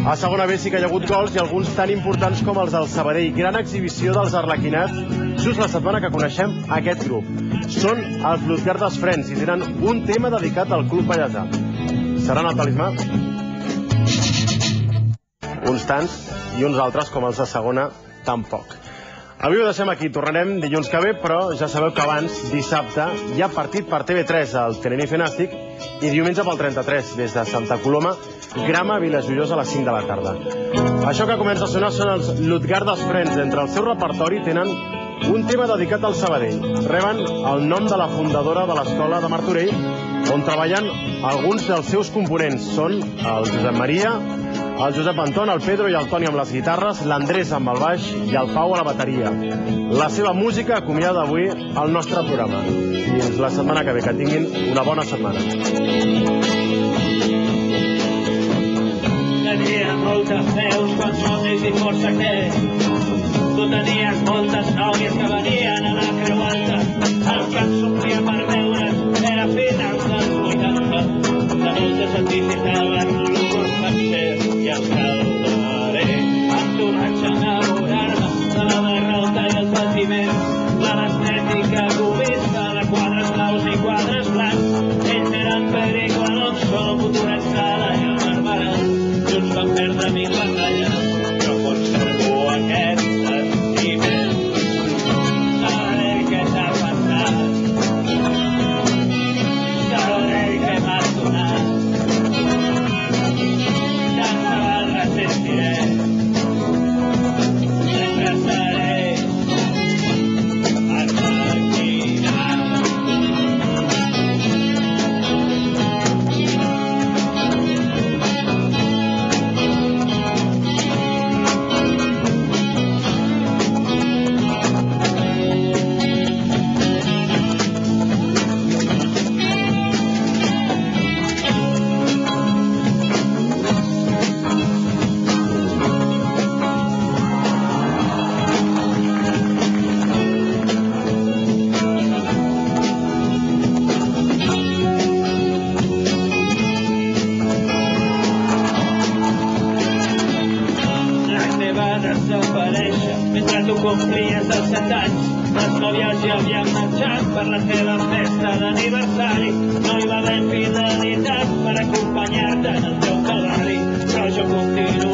A segona B sí que hi ha hagut gols i alguns tan importants com els del Sabadell. Gran exhibició dels arlequinats just la setmana que coneixem aquest grup. Són els Lutgardes Friends i tenen un tema dedicat al club palletà. Seran el talismà? Uns tants i uns altres, com els de segona, tampoc. Avui ho deixem aquí, tornarem dilluns que ve, però ja sabeu que abans, dissabte, hi ha partit per TV3 al Tenerife Nàstic i diumenge pel 33, des de Santa Coloma, Grama Vilajoiosa a les 5 de la tarda. Això que comença a sonar són els Lutgardes Friends. Entre el seu repertori tenen un tema dedicat al Sabadell. Reben el nom de la fundadora de l'escola de Martorell, on treballen alguns dels seus components. Són el Josep Maria, el Josep Anton, el Pedro i el Toni amb les guitarres, l'Andrés amb el baix i el Pau a la bateria. La seva música acomiada avui al nostre programa. Fins la setmana que ve, que tinguin una bona setmana. Tenia moltes veus quan somnis i força que tu tenies moltes nòvies que venien a la Creu Alta. El que em sortia per veure's era finals dels 80. De moltes et visitaven l'Urgor Panser i el Calderé. Amb tu vaig enamorar-me de la derrota i el patiment, de l'estètica cubista de quadres blaus i quadres blancs. Ells eren Perico Alonso, Futurets Sala i el Barberà. Junts van perdre 1000 batalles, però conservo aquest sentiment. Sabré què t'ha passat, sabré què m'has donat, tant me val resistiré, sempre seré complies els 7 anys, les nòvies ja havien marxat per la teva festa d'aniversari. No hi va haver fidelitat per acompanyar-te en el teu calvari, però jo continuo